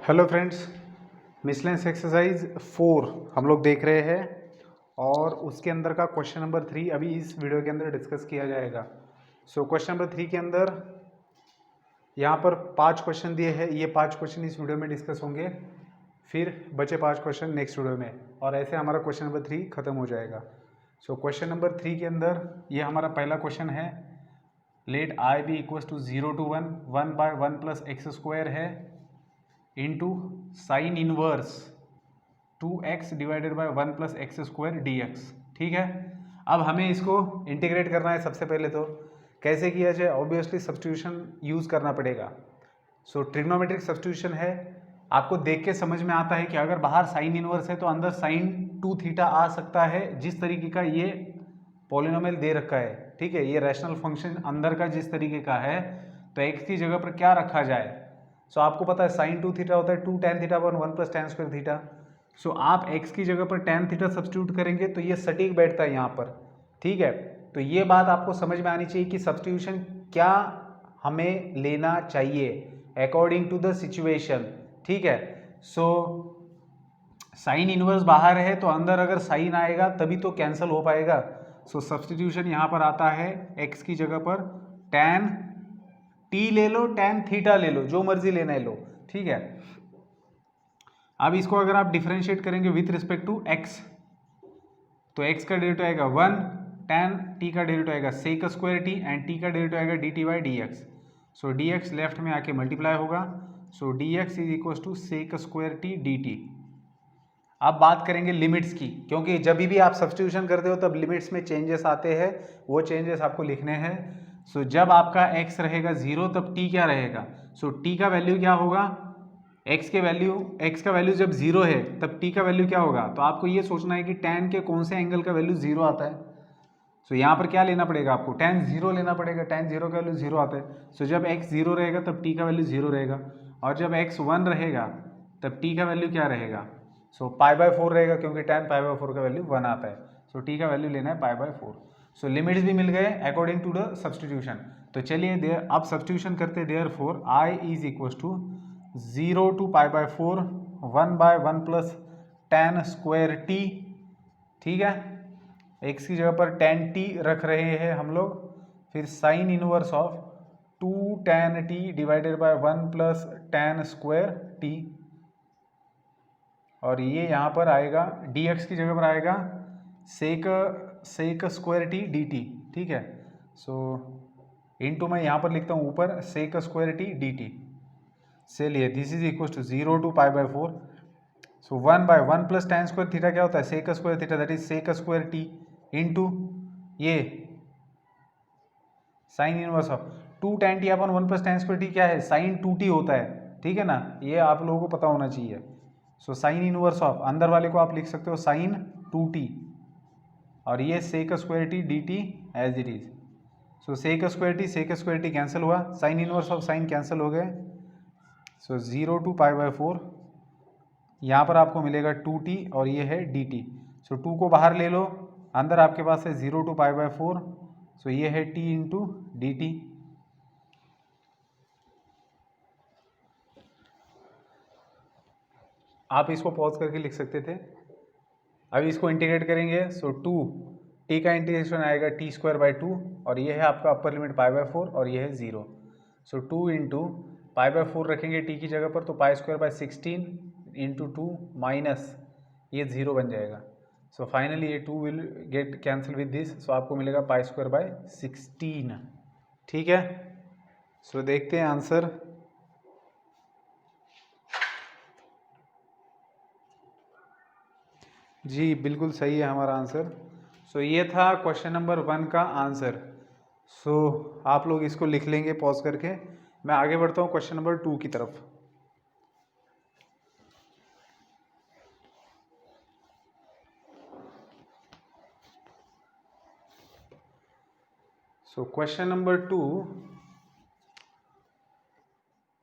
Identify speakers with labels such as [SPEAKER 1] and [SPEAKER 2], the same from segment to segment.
[SPEAKER 1] Hello friends, मिसलेंस exercise 4 हम लोग देख रहे हैं और उसके अंदर का क्वेश्चन नंबर 3 अभी इस वीडियो के अंदर डिस्कस किया जाएगा। सो क्वेश्चन नंबर 3 के अंदर यहाँ पर 5 क्वेश्चन दिए हैं। ये 5 क्वेश्चन इस वीडियो में डिस्कस होंगे, फिर बचे 5 क्वेश्चन नेक्स्ट वीडियो में, और ऐसे हमारा क्वेश्चन नंबर 3 खत्म हो जाएगा। सो क्वेश्चन नंबर 3 के अंदर ये हमारा पहला क्वेश्चन है, let I be equals to 0 to 1 1/1 plus x square है into sine inverse 2x divided by 1 plus x square d x. ठीक है, अब हमें इसको इंटीग्रेट करना है। सबसे पहले तो कैसे किया जाए, ऑब्वियसली सब्स्टिट्यूशन यूज़ करना पड़ेगा। सो ट्रिग्नोमेट्रिक सब्स्टिट्यूशन है, आपको देख के समझ में आता है कि अगर बाहर साइन इनवर्स है तो अंदर साइन 2 थीटा आ सकता है, जिस तरीके का ये पॉलिनोमियल दे रखा है। ठीक है, ये रैशनल फंक्शन अंदर का जिस तरीके का है, तो x की जगह पर क्या रखा जाए। सो आपको पता है साइन 2 थीटा होता है 2 tan theta 1 plus tan square theta. So आप x की जगह पर tan थीटा सब्स्टिट्यूट करेंगे तो ये सटीक बैठता है यहाँ पर। ठीक है, तो ये बात आपको समझ में आनी चाहिए कि सब्स्टिट्यूशन क्या हमें लेना चाहिए अकॉर्डिंग टू द सिचुएशन। ठीक है, सो साइन इनवर्स बाहर है तो अंदर अगर साइन आएगा तभी तो कैंसिल हो पाएगा। सो सब्स्टिट्यूशन यहाँ पर आता है x की जगह पर tan t ले लो, tan थीटा ले लो, जो मर्जी लेना है लो। ठीक है, अब इसको अगर आप डिफरेंशिएट करेंगे विथ रिस्पेक्ट टू x, तो x का डेरिवेटिव आएगा 1, tan t का डेरिवेटिव आएगा sec square t and t का डेरिवेटिव आएगा dt by d x. So d x left में आके मल्टीप्लाई होगा, so d x is equal to sec square t d t. अब बात करेंगे लिमिट्स की, क्योंकि जब भी आप सब्स्टिट्यूशन करते हो तब लिमिट्स में चेंजेस आते हैं, वो चेंजेस आपको लिखने हैं। सो जब आपका x रहेगा 0 तब t क्या रहेगा। सो t का वैल्यू क्या होगा, x का वैल्यू जब 0 है तब t का वैल्यू क्या होगा। तो आपको ये सोचना है कि tan के कौन से एंगल का वैल्यू 0 आता है। सो यहाँ पर क्या लेना पड़ेगा आपको, tan 0 लेना पड़ेगा, tan 0 का वैल्यू 0 आता है। सो जब x 0 रहेगा तब t का वैल्यू 0 रहेगा, और जब x 1 रहेगा तब t का वैल्यू क्या रहेगा। सो π/4 रहेगा, क्योंकि tan π/4 का वैल्यू 1 आता है। सो t का वैल्यू लेना है π/4। सो लिमिट्स भी मिल गए अकॉर्डिंग टू द सब्स्टिट्यूशन। तो चलिए देयर अब सब्स्टिट्यूशन करते, therefore i is equal to 0 to π/4 1/1 plus tan square t। ठीक है, x की जगह पर tan t रख रहे हैं हम लोग, फिर sign inverse of 2 tan t divided by 1 plus tan square t, और ये यहाँ पर आएगा dx की जगह पर आएगा sec square t d t. ठीक है, सो इनटू मैं यहाँ पर लिखता हूँ ऊपर sec square t d t. चलिए this is equal to 0 to π/4, so 1/1 plus tan square theta क्या होता है, sec square theta, that is sec square t into ये sine inverse of 2 tan t upon 1 plus tan square t क्या है, sign 2t होता है। ठीक है ना, ये आप लोगों को पता होना चाहिए। सो साइन इनवर्स ऑफ अंदर वाले को आप लिख सकते हो साइन 2t, और ये sec square t d t as it is. So sec square t cancel हुआ, sine inverse of sine cancel हो गए। सो 0 to π/4, यहाँ पर आपको मिलेगा 2t और ये है dt। सो 2 को बाहर ले लो, अंदर आपके पास है 0 to π/4, सो ये है t इंटू डी टी। आप इसको पॉज करके लिख सकते थे। अभी इसको इंटीग्रेट करेंगे, सो 2 t का इंटीग्रेशन आएगा t स्क्वायर बाई 2, और ये है आपका अपर लिमिट π/4 और ये है 0। सो 2 इंटू π/4 रखेंगे t की जगह पर, तो pi square by 16 into 2 minus ये 0 बन जाएगा। सो फाइनली ये 2 will get cancel with this, so आपको मिलेगा पाई स्क्वायर बाई 16। ठीक है, सो देखते हैं आंसर। जी बिल्कुल सही है हमारा आंसर। सो ये था क्वेश्चन नंबर 1 का आंसर। सो आप लोग इसको लिख लेंगे पॉज करके। मैं आगे बढ़ता हूँ क्वेश्चन नंबर 2 की तरफ। सो क्वेश्चन नंबर 2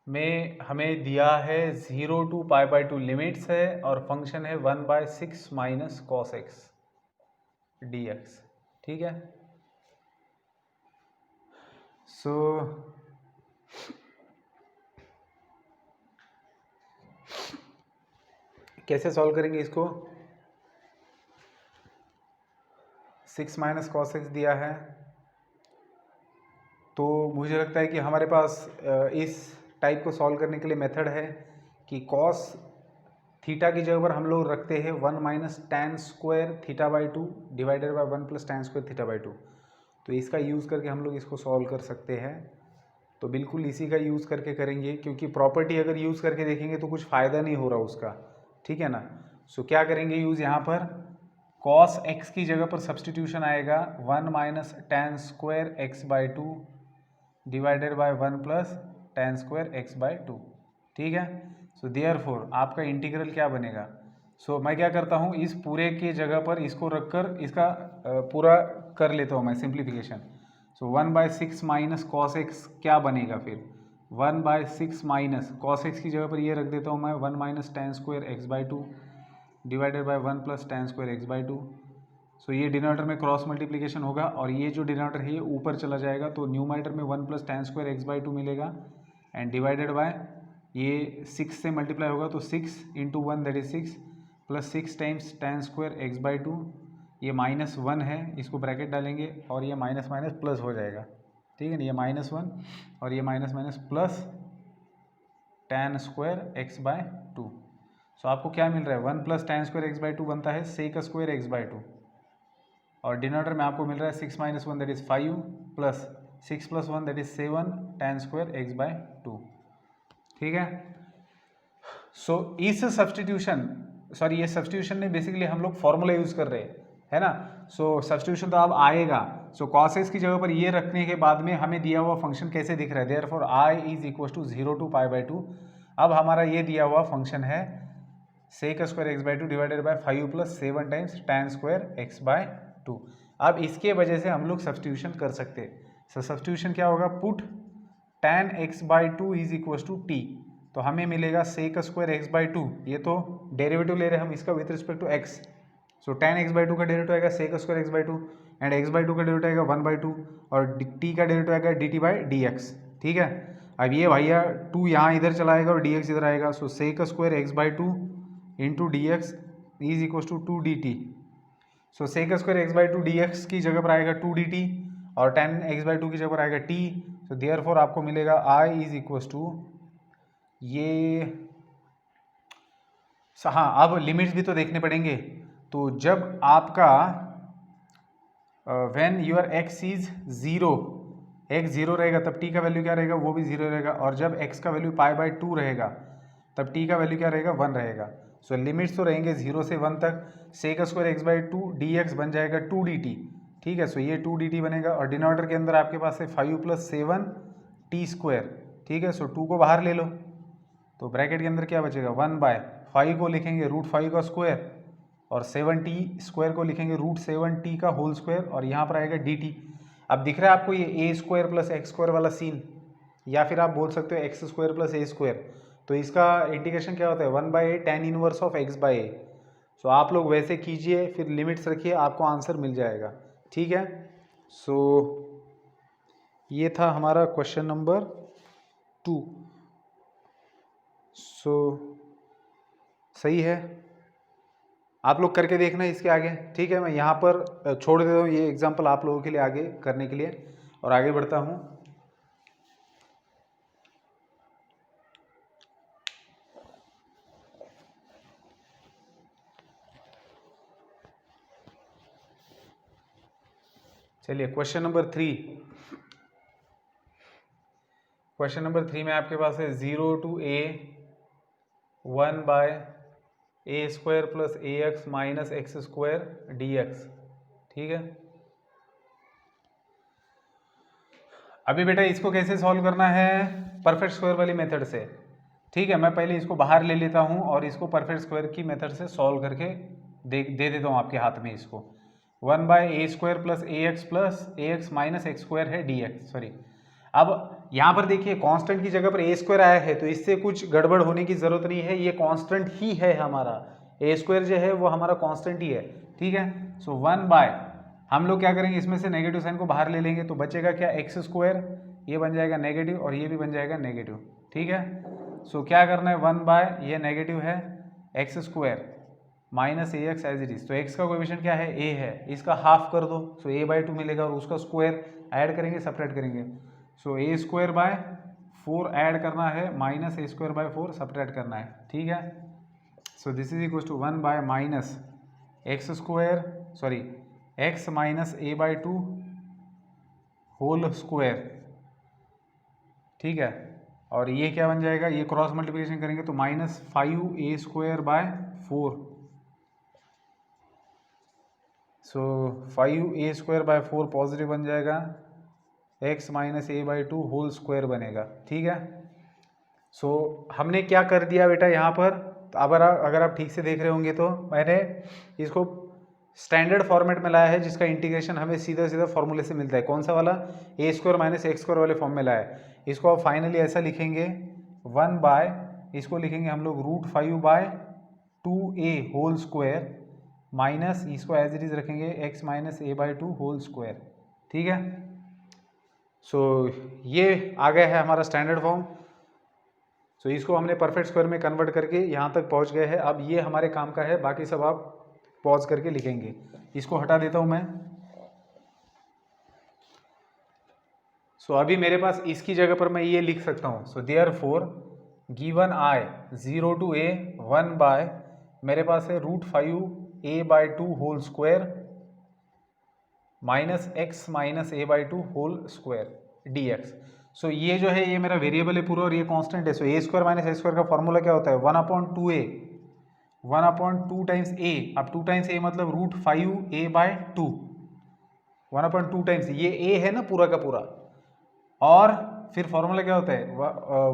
[SPEAKER 1] में हमें दिया है 0 to π/2 लिमिट्स है, और फंक्शन है 1/6 minus cos x D x. ठीक है, सो कैसे सॉल्व करेंगे इसको? 6 माइनस कॉस एक्स दिया है, तो मुझे लगता है कि हमारे पास इस टाइप को सॉल्व करने के लिए मेथड है कि कॉस थीटा की जगह पर हम लोग रखते हैं 1 minus tan square theta by 2 divided by 1 plus tan square theta by 2। तो इसका यूज़ करके हम लोग इसको सॉल्व कर सकते हैं। तो बिल्कुल इसी का यूज़ करके करेंगे, क्योंकि प्रॉपर्टी अगर यूज़ करके देखेंगे तो कुछ फ़ायदा नहीं हो रहा उसका, ठीक है ना। सो क्या करेंगे यूज़ यहाँ पर, cos x की जगह पर सब्सटीट्यूशन आएगा 1 minus tan square x by 2 divided by 1 plus tan square x by 2, ठीक है। सो देयरफॉर आपका इंटीग्रल क्या बनेगा? सो मैं क्या करता हूँ, इस पूरे के जगह पर इसको रखकर इसका पूरा कर लेता हूँ मैं सिंप्लीफिकेशन। सो 1/6 माइनस कॉस एक्स क्या बनेगा फिर? 1/6 माइनस कॉस एक्स की जगह पर ये रख देता हूँ मैं 1 minus tan square x by 2 divided by 1 plus tan square x by 2। So ये डिनोमिनेटर में क्रॉस मल्टीप्लिकेशन होगा और ये जो डिनोमिनेटर है ये ऊपर चला जाएगा, तो न्यूमरेटर में 1 plus tan square x by 2 मिलेगा एंड डिवाइडेड बाय ये 6 से मल्टीप्लाई होगा, तो 6 into 1 that is 6 plus 6 times tan square x by 2, ये -1 है, इसको ब्रैकेट डालेंगे और ये माइनस माइनस प्लस हो जाएगा, ठीक है ना। ये -1 और ये minus minus plus tan square x by 2। So आपको क्या मिल रहा है? 1 plus tan square x by 2 बनता है सेक स्क्वायर एक्स बाई 2 और डिनोमिनेटर में आपको मिल रहा है 6 minus 1 that is 5 plus 6 plus 1 that is 7 tan square x by 2, ठीक है। सो इस सब्सटीट्यूशन ये सब्सटीट्यूशन में बेसिकली हम लोग फॉर्मूला यूज कर रहे हैं, है ना। सो सब्सटीट्यूशन तो अब आएगा। सो cos x की जगह पर ये रखने के बाद में हमें दिया हुआ फंक्शन कैसे दिख रहा है? Therefore i is equal to 0 to pi by 2। अब हमारा ये दिया हुआ फंक्शन है sec square x by 2 divided by 5 plus 7 times tan square x by 2। अब इसके वजह से हम लोग सब्सटीट्यूशन कर सकते हैं। सो सब्सटीट्यूशन क्या होगा? Put tan x by 2 is equal to t, तो हमें मिलेगा सेक स्क्वायर एक्स बाई 2, ये तो डेरिवेटिव ले रहे हैं हम इसका with respect to x। So tan x by 2 का डेरिवेटिव आएगा sec square x by 2 and x by 2 का डेरिवेटिव आएगा 1 बाई 2 और t का डेरिवेटिव आएगा dt बाई dx, ठीक है। अब ये भैया 2 यहाँ इधर चलाएगा और dx इधर आएगा, so sec square x by 2 into d x is equal to 2 dt। So sec square x by 2 dx की जगह पर आएगा 2 dt और tan x बाई 2 की जगह पर आएगा t। सो देयरफॉर आपको मिलेगा i इज इक्वल टू ये, हाँ अब लिमिट्स भी तो देखने पड़ेंगे। तो जब आपका when your x is 0, x 0 रहेगा तब t का वैल्यू क्या रहेगा? वो भी 0 रहेगा। और जब x का वैल्यू पाई बाई 2 रहेगा तब t का वैल्यू क्या रहेगा? 1 रहेगा। सो लिमिट्स तो रहेंगे 0 से 1 तक। Sec square x by 2 dx बन जाएगा 2 dt, ठीक है। सो ये 2 dt बनेगा और डिनोमिनेटर के अंदर आपके पास है 5 प्लस 7 t स्क्वायर, ठीक है। सो 2 को बाहर ले लो तो ब्रैकेट के अंदर क्या बचेगा? 1/5 को लिखेंगे √5 का स्क्वायर और 7t स्क्वायर को लिखेंगे √7t का होल स्क्वायर और यहाँ पर आएगा dt। अब दिख रहा है आपको ये a square plus x square वाला सीन, या फिर आप बोल सकते हो एक्स स्क्वायर प्लस ए स्क्वायर। तो इसका इंटीग्रेशन क्या होता है? 1/a tan inverse of x/a। सो आप लोग वैसे कीजिए, फिर लिमिट्स रखिए, आपको आंसर मिल जाएगा, ठीक है। सो ये था हमारा क्वेश्चन नंबर 2। सो सही है, आप लोग करके देखना इसके आगे, ठीक है। मैं यहाँ पर छोड़ देता हूँ ये एग्जांपल आप लोगों के लिए आगे करने के लिए और आगे बढ़ता हूँ। चलिए क्वेश्चन नंबर 3। क्वेश्चन नंबर 3 में आपके पास है 0 to a 1/a square plus ax minus x square dx, ठीक है। अभी बेटा इसको कैसे सॉल्व करना है? परफेक्ट स्क्वायर वाली मेथड से, ठीक है। मैं पहले इसको बाहर ले लेता हूँ और इसको परफेक्ट स्क्वायर की मेथड से सॉल्व करके दे देता हूँ आपके हाथ में इसको। 1/a square plus ax minus x square है dx, सॉरी। अब यहाँ पर देखिए कांस्टेंट की जगह पर a स्क्वायर आया है, तो इससे कुछ गड़बड़ होने की जरूरत नहीं है, ये कांस्टेंट ही है हमारा। a स्क्वायर जो है वो हमारा कांस्टेंट ही है, ठीक है। सो 1/ हम लोग क्या करेंगे, इसमें से नेगेटिव साइन को बाहर ले लेंगे तो बचेगा क्या? एक्स स्क्वायर, ये बन जाएगा नेगेटिव और ये भी बन जाएगा नेगेटिव, ठीक है। सो क्या करना है? 1/, ये नेगेटिव है x square minus a x as it is. तो एक्स का कोएफिशिएंट क्या है, ए है, इसका हाफ कर दो, सो ए बाई 2 मिलेगा, और उसका स्क्वायर ऐड करेंगे सपरेट करेंगे, so a square by 4 add करना है, minus a square by 4 separate करना है, ठीक है। So this is equal to 1 by minus x square, sorry x minus a by 2 whole square, ठीक है। और ये क्या बन जाएगा, ये क्रॉस मल्टीप्लिकेशन करेंगे तो minus 5 a square by 4, so 5 a square by 4 positive बन जाएगा, x minus a by 2 whole square बनेगा, ठीक है। सो हमने क्या कर दिया बेटा यहाँ पर, तो अगर आप ठीक से देख रहे होंगे तो मैंने इसको स्टैंडर्ड फॉर्मेट में लाया है, जिसका इंटीग्रेशन हमें सीधा सीधा फॉर्मूले से मिलता है। कौन सा वाला, ए स्क्वायर माइनस एक्स स्क्वायर वाले फॉर्म में लाया है। इसको आप फाइनली ऐसा लिखेंगे 1 बाय, इसको लिखेंगे हम लोग √5 by 2a whole square minus इसको एज इट इज रखेंगे x माइनस ए बाई 2 होल स्क्वायर, ठीक है। सो ये आ गया है हमारा स्टैंडर्ड फॉर्म। सो इसको हमने परफेक्ट स्क्वायर में कन्वर्ट करके यहाँ तक पहुँच गए हैं। अब ये हमारे काम का है, बाकी सब आप पॉज करके लिखेंगे। इसको हटा देता हूँ मैं। सो अभी मेरे पास इसकी जगह पर मैं ये लिख सकता हूँ, so therefore given i 0 to a 1 by, मेरे पास है √5 a by 2 whole square minus x minus a by 2 whole square dx। So ये जो है ये मेरा वेरिएबल है पूरा, और ये कांस्टेंट है। सो a square minus a square का फॉर्मूला क्या होता है, 1/2a, 1/2 टाइम्स a। अब 2 टाइम्स a मतलब √5a बाई 2, 1/2 टाइम्स ये a है ना पूरा का पूरा, और फिर फॉर्मूला क्या होता है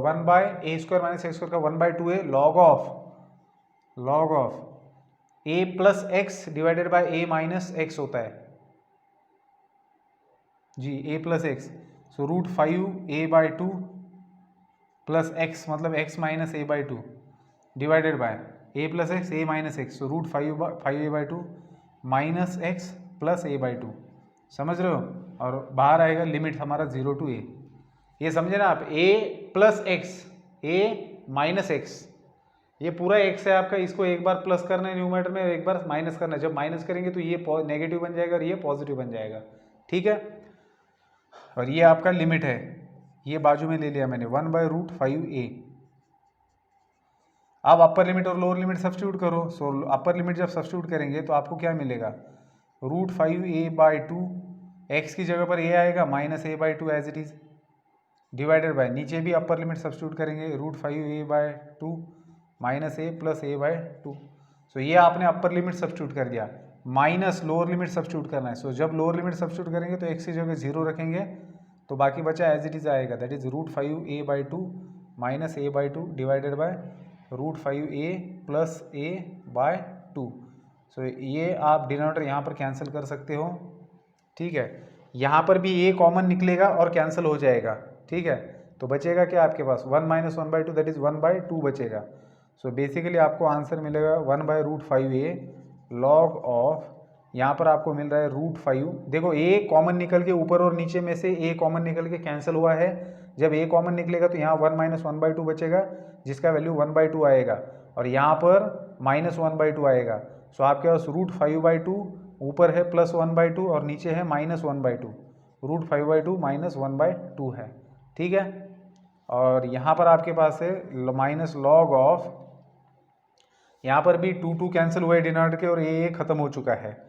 [SPEAKER 1] 1 बाय ए स्क्वायर माइनस एक्स स्क्वायर का 1/2a log of a plus x divided by a minus x होता है जी, a plus x. So √5a by 2 plus x मतलब x माइनस a by 2 divided bye a plus x a minus x, so √5a by 2 minus x plus a by 2, समझ रहे हो। और बाहर आएगा लिमिट हमारा 0 to a, ये समझे ना आप, a plus x a minus x, ये पूरा x है आपका, इसको एक बार प्लस करना है न्यूमरेटर में, एक बार माइनस करना है। जब माइनस करेंगे तो ये नेगेटिव बन जाएगा और ये पॉजिटिव बन जाएगा, ठीक है। और ये आपका लिमिट है, ये बाजू में ले लिया मैंने 1/√5a। अब अपर लिमिट और लोअर लिमिट सब्स्टिट्यूट करो। सो अपर लिमिट जब सब्स्टिट्यूट करेंगे तो आपको क्या मिलेगा, √5a बाई 2, एक्स की जगह पर a आएगा minus a by 2 as it is, divided by नीचे भी अपर लिमिट सब्स्टिट्यूट करेंगे √5a by 2 minus a plus a by 2। So ये आपने अपर लिमिट सब्स्टिट्यूट कर दिया, माइनस लोअर लिमिट सब्स्टिट्यूट करना है। सो जब लोअर लिमिट सब्स्टिट्यूट करेंगे तो एक्स की जगह 0 रखेंगे, तो बाकी बचा एज इट इज आएगा, that is √5a by 2 minus a by 2 divided by √5a plus a by 2। So ये आप डिनोमिनेटर यहाँ पर कैंसिल कर सकते हो, ठीक है। यहाँ पर भी a कॉमन निकलेगा और कैंसिल हो जाएगा, ठीक है। तो बचेगा क्या आपके पास 1 माइनस 1/2 दैट इज 1/2 बचेगा। सो बेसिकली आपको आंसर मिलेगा 1/√5a लॉग ऑफ, यहाँ पर आपको मिल रहा है √5। देखो a कॉमन निकल के ऊपर और नीचे में से a कॉमन निकल के कैंसिल हुआ है। जब a कॉमन निकलेगा तो यहाँ 1 माइनस 1/2 बचेगा, जिसका वैल्यू 1/2 आएगा, और यहाँ पर माइनस 1/2 आएगा। सो आपके पास √5/2 ऊपर है प्लस 1/2 और नीचे है माइनस 1/2, √5/2 माइनस 1/2 है, ठीक है। और यहाँ पर आपके पास है माइनस लॉग ऑफ, यहाँ पर भी 2 कैंसिल हुए डिनोमिनेटर के और ये खत्म हो चुका है।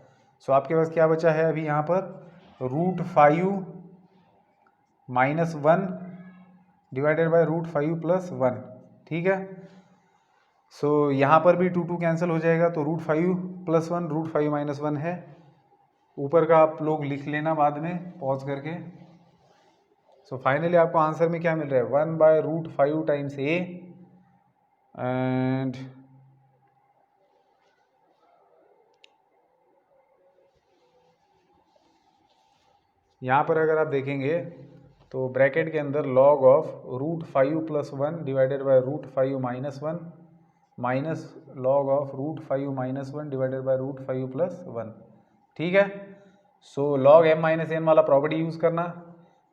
[SPEAKER 1] सो आपके पास क्या बचा है अभी यहाँ पर √5 माइनस 1 डिवाइडेड बाय √5 प्लस 1, ठीक है। सो यहाँ पर भी 2 कैंसिल हो जाएगा, तो √5 प्लस 1 √5 माइनस 1 है। ऊपर का आप लोग लिख लेना बाद में पॉज करके। सो फाइनली आपको आंसर में क्या मिल रहा है 1/√5 टाइम्स a एंड यहाँ पर अगर आप देखेंगे तो ब्रैकेट के अंदर log of √5 plus 1 divided by √5 minus 1 minus log of √5 minus 1 divided by √5 plus 1, ठीक है। So log m minus n वाला प्रॉपर्टी यूज़ करना,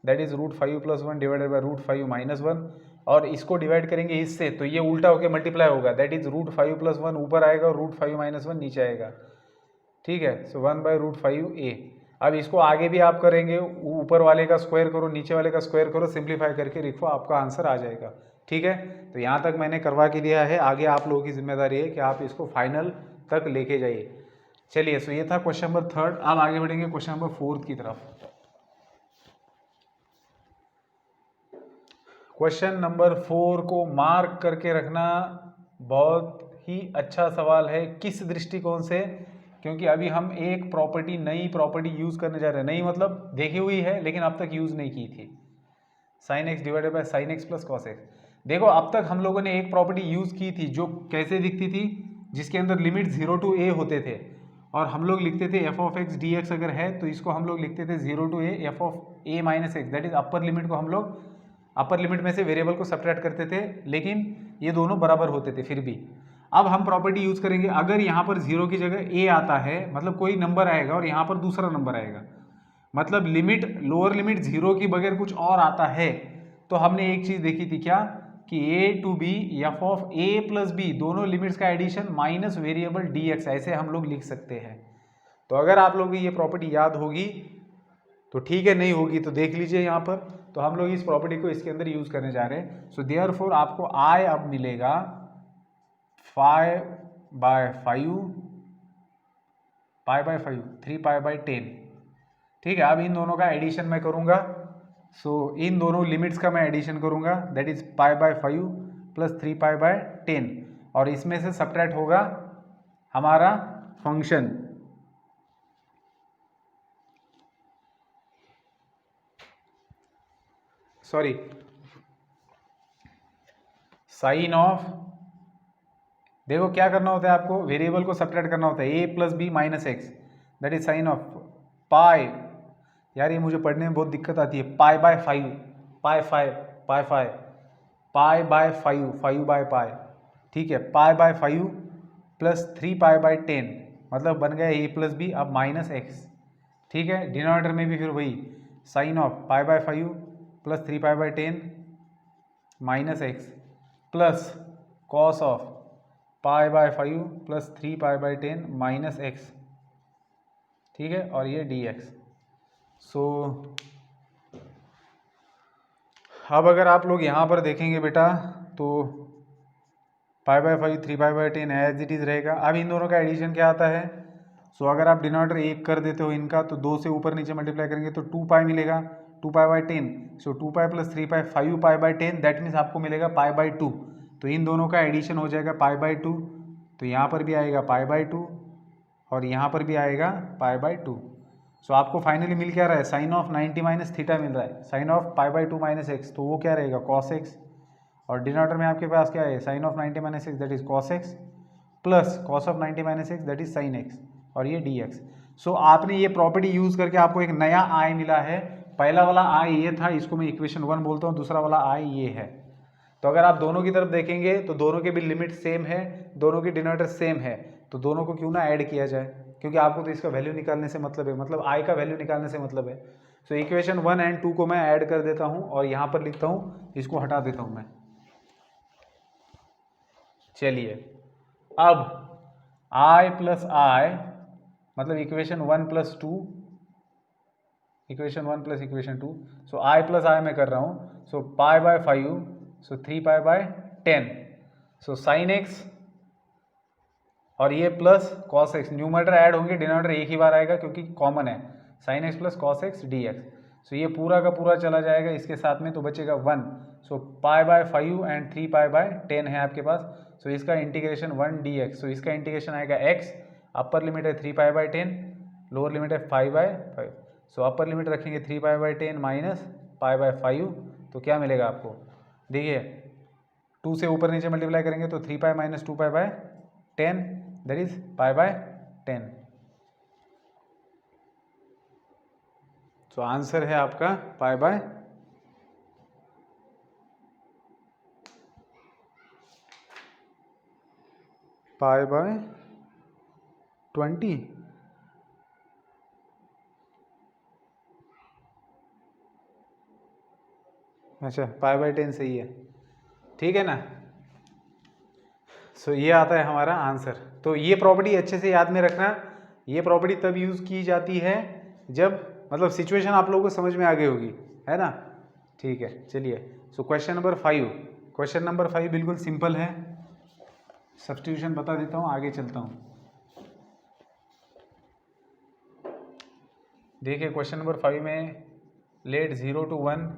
[SPEAKER 1] that is √5 plus 1 divided by √5 minus 1। और इसको डिवाइड करेंगे इससे, तो ये उल्टा होकर मल्टीप्लाई होगा, दैट इज √5 + 1 ऊपर आएगा और √5 - 1 नीचे आएगा। ठीक है, सो 1/√5a। अब इसको आगे भी आप करेंगे, ऊपर वाले का स्क्वायर करो, नीचे वाले का स्क्वायर करो, सिंप्लीफाई करके लिखो, आपका आंसर आ जाएगा। ठीक है, तो यहाँ तक मैंने करवा के दिया है, आगे आप लोगों की जिम्मेदारी है कि आप इसको फाइनल तक लेके जाइए। चलिए, सो ये था क्वेश्चन नंबर 3। अब आगे बढ़ेंगे क्वेश्चन नंबर 4 की तरफ। क्वेश्चन नंबर 4 को मार्क करके रखना, बहुत ही अच्छा सवाल है। किस दृष्टिकोण से? क्योंकि अभी हम एक प्रॉपर्टी, नई प्रॉपर्टी यूज करने जा रहे हैं। नई मतलब देखी हुई है लेकिन अब तक यूज नहीं की थी, sin x divided by sin x plus cos x। देखो, अब तक हम लोगों ने एक प्रॉपर्टी यूज की थी जो कैसे दिखती थी, जिसके अंदर लिमिट 0 to a होते थे और हम लोग लिखते थे f of x dx अगर है तो इसको हम लोग लिखते थे 0 to a f of a minus x, that is upper limit को हम लोग अपर लिमिट में से वेरिएबल को सब्ट्रैक्ट करते थे, लेकिन ये दोनों बराबर होते थे फिर भी। अब हम प्रॉपर्टी यूज करेंगे, अगर यहाँ पर 0 की जगह a आता है, मतलब कोई नंबर आएगा और यहाँ पर दूसरा नंबर आएगा, मतलब लिमिट, लोअर लिमिट 0 की बगैर कुछ और आता है, तो हमने एक चीज देखी थी क्या, कि a to b f of a plus b दोनों लिमिट्स का एडिशन माइनस वेरिएबल dx, ऐसे हम लोग लिख सकते हैं। तो अगर आप लोगों की ये प्रॉपर्टी याद होगी तो ठीक है, नहीं होगी तो देख लीजिए यहाँ पर। तो हम लोग इस प्रॉपर्टी को इसके अंदर यूज करने जा रहे हैं। सो देयरफॉर आपको i अब मिलेगा 5/5 π/5 3π/10। ठीक है, अब इन दोनों का एडिशन मैं करूंगा। सो इन दोनों लिमिट्स का मैं एडिशन करूंगा, दैट इज π/5 + 3π/10, और इसमें से सब्ट्रैक्ट होगा हमारा फंक्शन, सॉरी, साइन ऑफ, देखो क्या करना होता है आपको, वेरिएबल को सब्ट्रैक्ट करना होता है, a + b - x, that is sine of pi, यार ये मुझे पढ़ने में बहुत दिक्कत आती है, π/5 π/5 ठीक है, π/5 + 3π/10, मतलब बन गया a + b, अब -x। ठीक है, डिनोमिनेटर में भी फिर वही sine of π/5 + 3π/10 -x plus cos of π/5 + 3π/10 -x। ठीक है, और ये dx। सो अब अगर आप लोग यहाँ पर देखेंगे बेटा, तो π/5 3π/10 एज इट इज रहेगा। अब इन दोनों का एडिशन क्या आता है, सो अगर आप डिनोमिनेटर 1 कर देते हो इनका, तो 2 से ऊपर नीचे मल्टीप्लाई करेंगे तो 2π मिलेगा, 2π/10, सो 2π + 3π 5π/10, दैट मीन्स आपको मिलेगा π/2। तो इन दोनों का एडिशन हो जाएगा π/2, तो यहाँ पर भी आएगा π/2 और यहाँ पर भी आएगा π/2। सो आपको फाइनली मिल क्या रहा है, साइन ऑफ 90 - थीटा मिल रहा है, साइन ऑफ π/2 - x, तो वो क्या रहेगा cos x, और डिनोमिनेटर में आपके पास क्या है, sine of 90 - x that is cos x plus cos of 90 - x that is sin x, और ये dx। सो आपने ये प्रॉपर्टी यूज करके आपको एक नया i मिला है। पहला वाला i ये था, इसको मैं इक्वेशन 1 बोलता हूँ, दूसरा वाला i ये है। तो अगर आप दोनों की तरफ देखेंगे तो दोनों के भी लिमिट सेम है, दोनों की डिनोमिनेटर सेम है, तो दोनों को क्यों ना ऐड किया जाए, क्योंकि आपको तो इसका वैल्यू निकालने से मतलब है, मतलब i का वैल्यू निकालने से मतलब है। सो इक्वेशन 1 और 2 को मैं ऐड कर देता हूँ और यहाँ पर लिखता हूँ, इसको हटा देता हूँ मैं। चलिए, अब i + i मतलब equation 1 + 2, equation 1 + equation 2, so i + i मैं कर रहा हूँ, सो π/5, सो 3π/10, सो sin x, और ये plus cos x, numerator add होंगे, डिनोमिनेटर एक ही बार आएगा क्योंकि कॉमन है, sin x + cos x dx। So ये पूरा का पूरा चला जाएगा इसके साथ में, तो बचेगा 1। सो π/5 एंड 3π/10 है आपके पास, सो इसका इंटीग्रेशन 1 dx, सो इसका इंटीग्रेशन आएगा x, अपर लिमिट है 3π/10, लोअर लिमिट है 5/5, सो अपर लिमिट रखेंगे 3π/10 माइनस π/5, तो क्या मिलेगा आपको, देखिए 2 से ऊपर नीचे मल्टीप्लाई करेंगे तो 3π - 2π/10 दैट इज π/10। तो आंसर है आपका π/10। अच्छा, π/10 सही है। ठीक है ना। सो ये आता है हमारा आंसर। तो ये प्रॉपर्टी अच्छे से याद में रखना, ये प्रॉपर्टी तब यूज़ की जाती है जब मतलब सिचुएशन आप लोगों को समझ में आ गई होगी, है ना। ठीक है, चलिए। So question number 5, question number 5 बिल्कुल सिंपल है। सब्स्टिट्यूशन बता देता हूँ, आगे चलता हूँ। देखिए क्वेश्चन नंबर 5 में let 0 to 1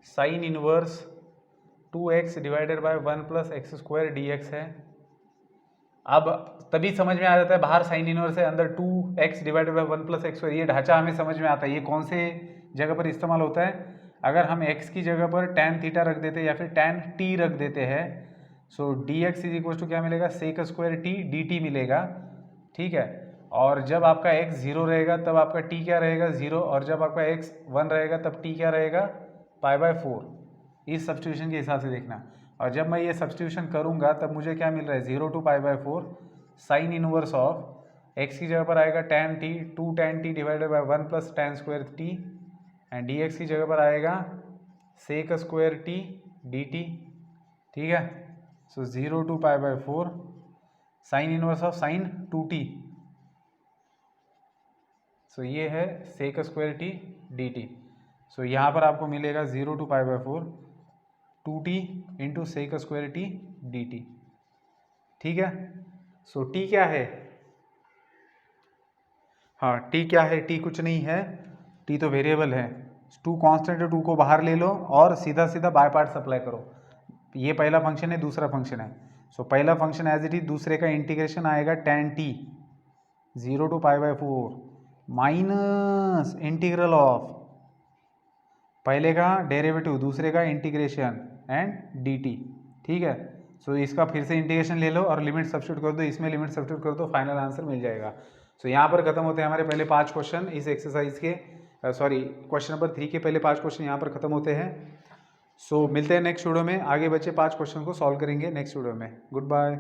[SPEAKER 1] sine inverse 2x divided by 1 plus x square dx है। अब तभी समझ में आ जाता है, बाहर साइन इनवर्स है, अंदर 2x divided by 1 plus x square, ये ढांचा हमें समझ में आता है। ये कौन से जगह पर इस्तेमाल होता है? अगर हम x की जगह पर tan थीटा रख देते हैं या फिर tan t रख देते हैं, सो dx इज इक्वल टू क्या मिलेगा? सेक स्क्वायर t dt मिलेगा, ठीक है। और जब आपका x 0 रहेगा तब आपका t क्या रहेगा? 0, और जब आपका x 1 रहेगा तब t क्या रहेगा? π/4। इस सब्स्टिट्यूशन के हिसाब से देखना। और जब मैं ये सब्स्टिट्यूशन करूंगा तब मुझे क्या मिल रहा है? 0 to π/4 sine inverse of x की जगह पर आएगा tan t, 2 tan t divided by 1 plus tan square t, and dx की जगह पर आएगा सेक स्क्वायर t dt, ठीक है। So 0 to π/4 sine inverse of sine 2t, so ये है sec square t dt। So यहाँ पर आपको मिलेगा 0 to π/4 2t into sec square t dt, ठीक है। सो t क्या है? हाँ, t क्या है? t कुछ नहीं है, t तो वेरिएबल है। 2 कांस्टेंट है, 2 को बाहर ले लो और सीधा सीधा बाय पार्ट सप्लाई करो। ये पहला फंक्शन है, दूसरा फंक्शन है। सो पहला फंक्शन एज इट इज, दूसरे का इंटीग्रेशन आएगा tan t 0 to π/4 minus integral of पहले का डेरिवेटिव दूसरे का इंटीग्रेशन एंड dt, ठीक है। सो इसका फिर से इंटीग्रेशन ले लो और लिमिट सब्स्टिट्यूट कर दो, इसमें लिमिट सब्स्टिट्यूट कर दो, फाइनल आंसर मिल जाएगा। सो यहाँ पर खत्म होते हैं हमारे पहले 5 क्वेश्चन इस एक्सरसाइज के, सॉरी क्वेश्चन नंबर 3 के पहले 5 क्वेश्चन यहाँ पर खत्म होते हैं। सो मिलते हैं नेक्स्ट वीडियो में, आगे बचे 5 क्वेश्चन को सॉल्व करेंगे नेक्स्ट वीडियो में। Good bye.